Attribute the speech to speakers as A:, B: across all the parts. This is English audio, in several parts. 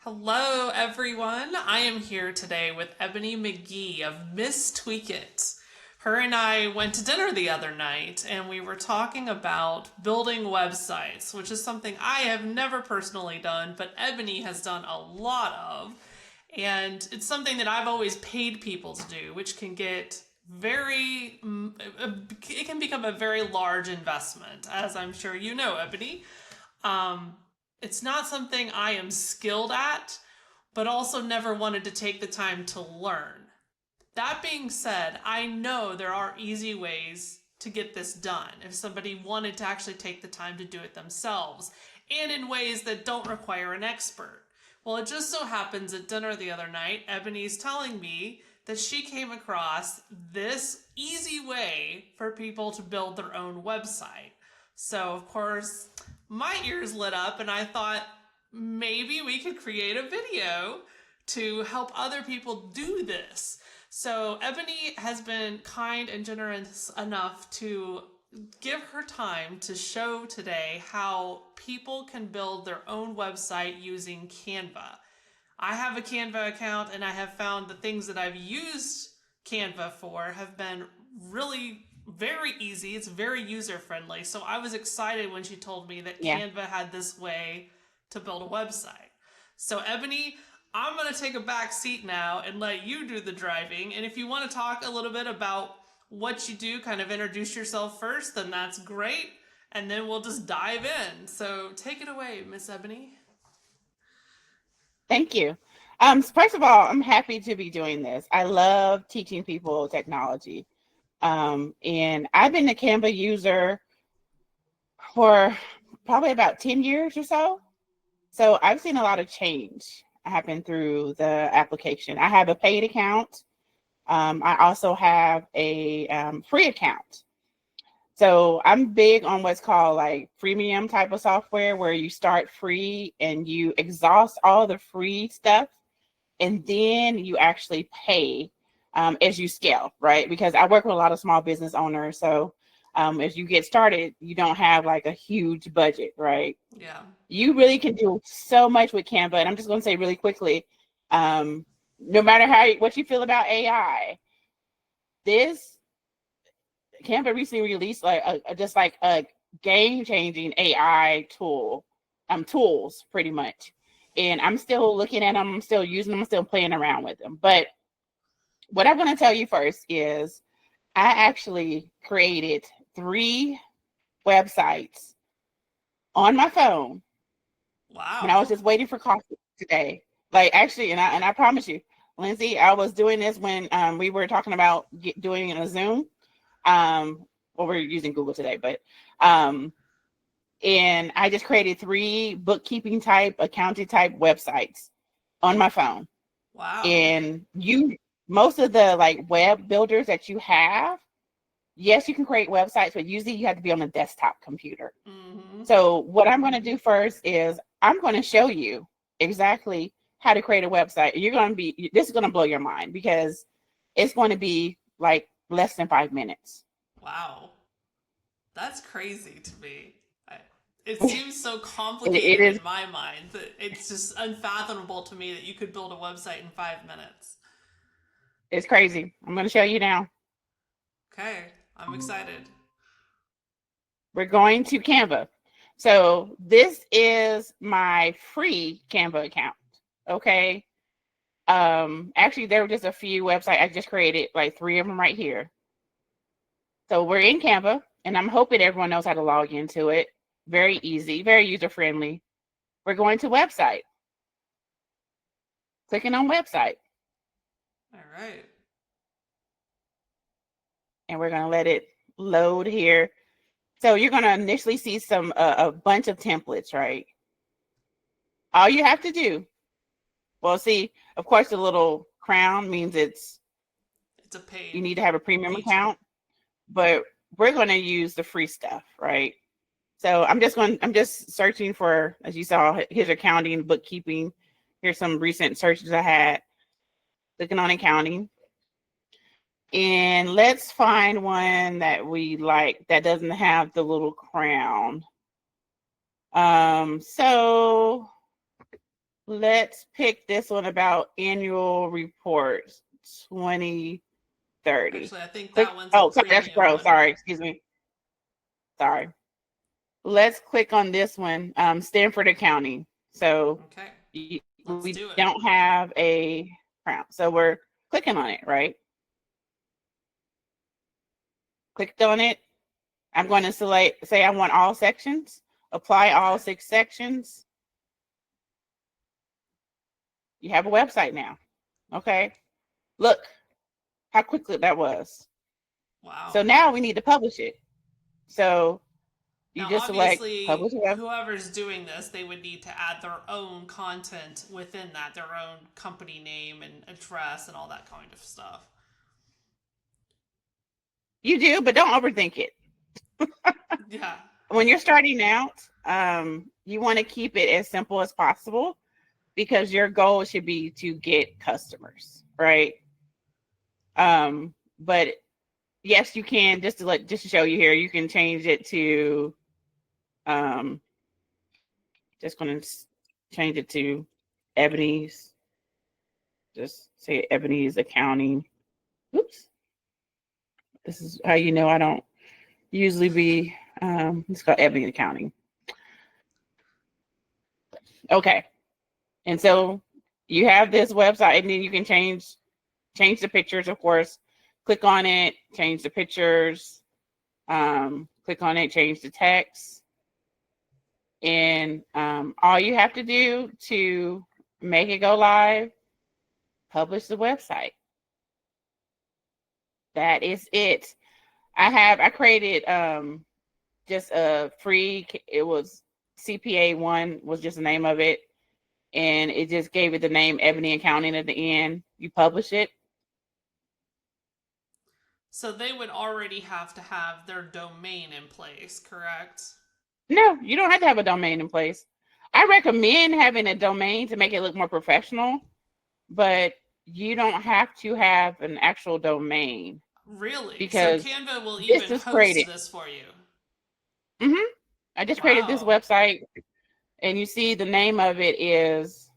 A: Hello, everyone. I am here today with Ebony McGee of Miss Tweak It. Her and I went to dinner the other night and we were talking about building websites, which is something I have never personally done, but Ebony has done a lot of. And it's something that I've always paid people to do, which can get it can become a very large investment, as I'm sure you know, Ebony. Um, it's not something I am skilled at, but also never wanted to take the time to learn. That being said, I know there are easy ways to get this done if somebody wanted to actually take the time to do it themselves, and in ways that don't require an expert. Well, it just so happens at dinner the other night, Ebony's telling me that she came across this easy way for people to build their own website. So, of course, my ears lit up and I thought maybe we could create a video to help other people do this. So Ebony has been kind and generous enough to give her time to show today how people can build their own website using Canva. I have a Canva account and I have found the things that I've used Canva for have been really very easy. It's very user friendly. So I was excited when she told me that
B: Yeah.
A: Canva had this way to build a website. So Ebony, I'm going to take a back seat now and let you do the driving. And if you want to talk a little bit about what you do, kind of introduce yourself first, then that's great. And then we'll just dive in. So take it away, Miss Ebony.
B: Thank you. First of all, I'm happy to be doing this. I love teaching people technology. And I've been a Canva user for probably about 10 years or so. So I've seen a lot of change happen through the application. I have a paid account. I also have a free account. So I'm big on what's called like freemium type of software where you start free and you exhaust all the free stuff and then you actually pay as you scale, right? Because I work with a lot of small business owners. So as you get started, you don't have like a huge budget, right?
A: Yeah.
B: You really can do so much with Canva. And I'm just going to say really quickly, no matter what you feel about AI, this Canva recently released like just like a game-changing AI tools pretty much. And I'm still looking at them, I'm still using them, I'm still playing around with them. But what I'm going to tell you first is I actually created 3 websites on my phone when I was
A: Wow.
B: just waiting for coffee today. Like actually, and I promise you, Lindsay, I was doing this when we were talking about doing a Zoom. Well, we're using Google today, but and I just created 3 bookkeeping type, accounting type websites on my phone.
A: Wow.
B: And most of the like web builders that you have, yes, you can create websites, but usually you have to be on a desktop computer.
A: Mm-hmm.
B: So what I'm going to do first is I'm going to show you exactly how to create a website. This is going to blow your mind because it's going to be like less than 5 minutes.
A: Wow. That's crazy to me. It seems so
B: It
A: complicated
B: is
A: in my mind that it's just unfathomable to me that you could build a website in 5 minutes.
B: it's crazy. I'm going to show you now.
A: Okay, I'm excited.
B: We're going to Canva. So this is my free Canva account. Okay. Actually, there were just a few websites I just created, like 3 of them right here. So we're in Canva, and I'm hoping everyone knows how to log into it. Very easy, very user friendly. We're going to website. Clicking on website,
A: All right.
B: and we're going to let it load here. So you're going to initially see a bunch of templates, right? All you have to do, well, see, of course, the little crown means
A: It's a
B: you
A: paid
B: need to have a premium
A: feature.
B: account, but we're going to use the free stuff, right? So I'm just searching for, as you saw, here's accounting, bookkeeping. Here's some recent searches I had. Clicking on accounting. And let's find one that we like that doesn't have the little crown. So let's pick this one about annual reports 2030.
A: Actually, I think
B: Click.
A: that one's a
B: Oh, sorry, that's
A: premium
B: pro.
A: one.
B: Sorry, excuse me. Sorry. Let's click on this one, Stanford Accounting. So
A: Okay,
B: we
A: let's do it.
B: don't have a prompt. So we're clicking on it, right? Clicked on it. I'm going to select, say I want all sections, apply all 6 sections. You have a website now. Okay. Look how quickly that was.
A: Wow.
B: So now we need to publish it. So you
A: Now,
B: just select
A: obviously,
B: publish web.
A: whoever's doing this, they would need to add their own content within that, their own company name and address and all that kind of stuff.
B: You do, but don't overthink it.
A: Yeah.
B: When you're starting out, you want to keep it as simple as possible because your goal should be to get customers, right? But yes, you can, just to show you here, you can change it to just going to change it to Ebony's. Just say Ebony's Accounting. Oops. This is how you know I don't usually be. It's called Ebony Accounting. Okay. And so you have this website, and then you can change the pictures, of course. Click on it, change the pictures. Click on it, change the text. And all you have to do to make it go live, publish the website. That is it. I created just a free, it was CPA1 was just the name of it. And it just gave it the name Ebony Accounting at the end. You publish it.
A: So they would already have to have their domain in place, correct?
B: No, you don't have to have a domain in place. I recommend having a domain to make it look more professional, but you don't have to have an actual domain.
A: Really? So
B: Because
A: Canva will
B: this
A: even
B: is
A: host
B: created.
A: this for you.
B: I just created this
A: Wow.
B: website, and you see the name of it is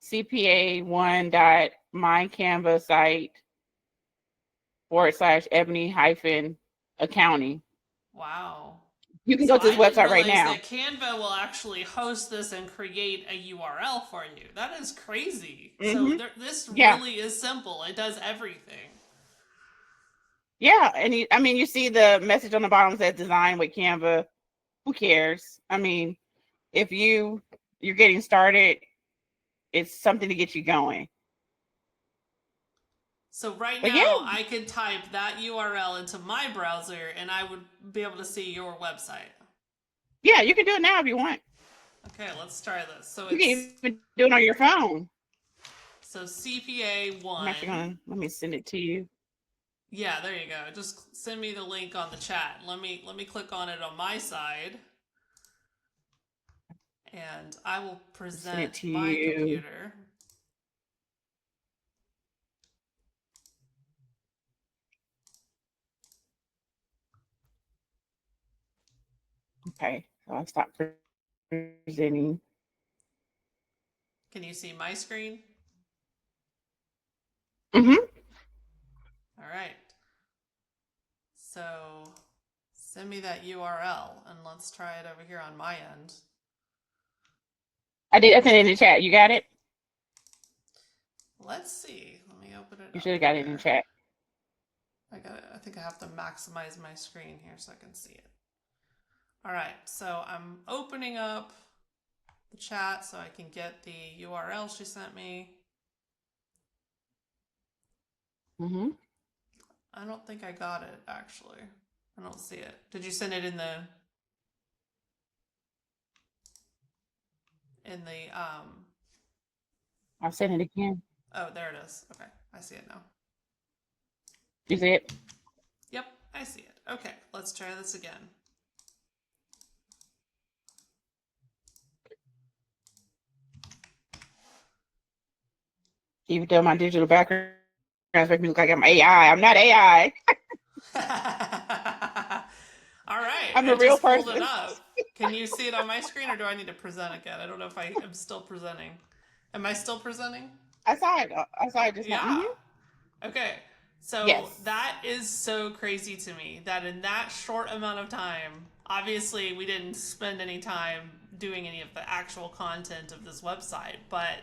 B: cpa1.mycanvasite/ebony-accounting.
A: Wow.
B: You can
A: So
B: go to this
A: I didn't
B: website right
A: realize
B: now.
A: that Canva will actually host this and create a URL for you. That is crazy. So this
B: Yeah.
A: really is simple. It does everything.
B: Yeah. And you see the message on the bottom that says design with Canva. Who cares? I mean, if you're getting started, it's something to get you going.
A: So right
B: But yeah,
A: now, I could type that URL into my browser and I would be able to see your website.
B: yeah, you can do it now if you want.
A: Okay, let's try this. So
B: You can
A: it's
B: even do it on your phone.
A: so CPA
B: I'm
A: one.
B: actually gonna let me send it to you.
A: Yeah, there you go. Just send me the link on the chat. Let me click on it on my side. And I will
B: Send it
A: present
B: to
A: my
B: you.
A: computer.
B: Okay, so I'll stop presenting.
A: Can you see my screen?
B: Mm-hmm.
A: All right. So send me that URL and let's try it over here on my end.
B: I sent it in the chat. You got it?
A: Let's see. Let me open it
B: You
A: up
B: should have got it in
A: here.
B: the chat.
A: I think I have to maximize my screen here so I can see it. All right, so I'm opening up the chat so I can get the URL she sent me.
B: Mm-hmm.
A: I don't think I got it, actually. I don't see it. Did you send it in the
B: I'll send it again.
A: Oh, there it is. Okay, I see it now.
B: You see it?
A: Yep, I see it. Okay, let's try this again.
B: Even though my digital background makes me look like I'm AI. I'm not AI.
A: All right,
B: I'm
A: I
B: a real
A: just pulled
B: person.
A: it up. Can you see it on my screen or do I need to present again? I don't know if I am still presenting. Am I still presenting?
B: I saw it. I saw it just now.
A: Yeah. Okay. So
B: Yes.
A: that is so crazy to me that in that short amount of time, obviously we didn't spend any time doing any of the actual content of this website, but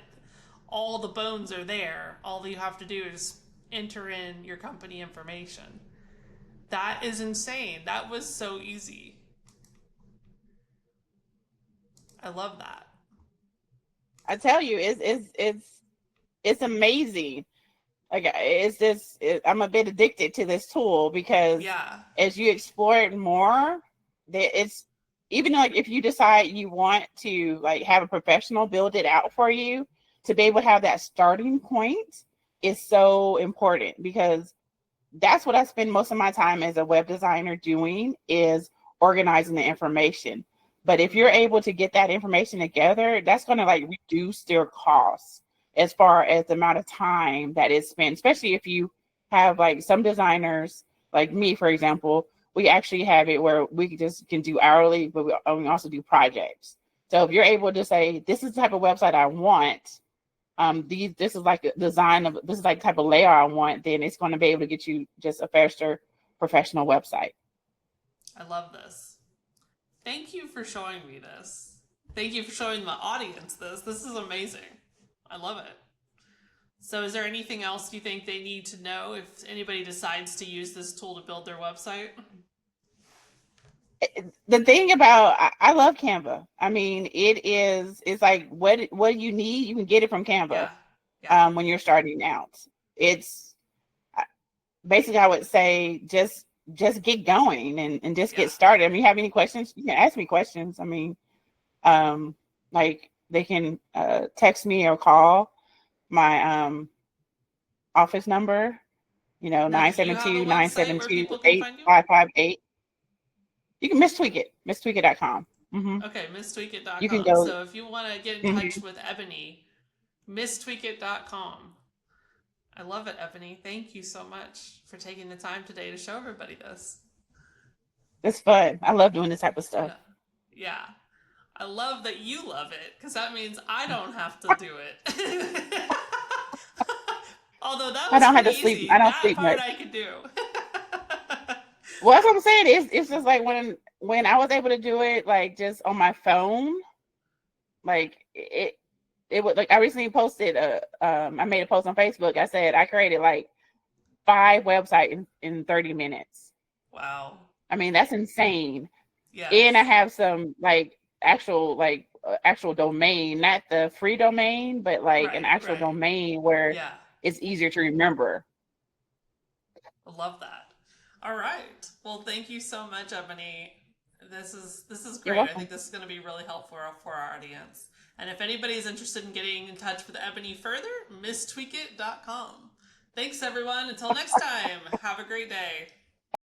A: all the bones are there. All you have to do is enter in your company information. That is insane. That was so easy. I love that.
B: I tell you, it's amazing. Like it's just I'm a bit addicted to this tool because
A: Yeah.
B: as you explore it more, that it's even like if you decide you want to like have a professional build it out for you, to be able to have that starting point is so important because that's what I spend most of my time as a web designer doing is organizing the information. But if you're able to get that information together, that's going to like reduce their costs as far as the amount of time that is spent, especially if you have like some designers like me, for example, we actually have it where we just can do hourly, but we also do projects. So if you're able to say, this is the type of website I want, this is like a design of this is like type of layout I want, then it's going to be able to get you just a faster professional website.
A: I love this. Thank you for showing me this. Thank you for showing the audience this. This is amazing. I love it. So, is there anything else you think they need to know if anybody decides to use this tool to build their website?
B: The thing about I love Canva. I mean, it's like what you need, you can get it from Canva.
A: Yeah. Yeah.
B: When you're starting out, it's basically I would say just get going and just
A: Yeah.
B: get started. I mean, you have any questions? You can ask me questions. I mean, like they can text me or call my office number,
A: Now, do you have a website where people can find you?
B: 972-972-8558. You can misstweakit.com.
A: Okay,
B: You can
A: misstweakit.com.
B: go.
A: So, if you want to get in touch
B: Mhm.
A: with Ebony, misstweakit.com. I love it, Ebony. Thank you so much for taking the time today to show everybody this.
B: It's fun. I love doing this type of stuff.
A: No. Yeah. I love that you love it because that means I don't have to do it. Although that
B: I
A: was
B: don't have
A: pretty
B: to sleep.
A: easy.
B: I don't
A: That
B: sleep
A: part
B: much.
A: I could do.
B: Well, that's what I'm saying. It's just like when I was able to do it like just on my phone, like it would like I recently posted I made a post on Facebook. I said I created like 5 websites in 30 minutes.
A: Wow.
B: I mean, that's insane. And I
A: Yes.
B: have some like actual domain, not the free domain, but like an
A: Right,
B: actual
A: right.
B: domain where
A: Yeah.
B: it's easier to remember.
A: I love that. All right. Well, thank you so much, Ebony. This is
B: You're
A: great. I think
B: welcome.
A: this is going to be really helpful for our audience. And if anybody's interested in getting in touch with Ebony further, misstweakit.com. Thanks everyone. Until next time. Have a great day.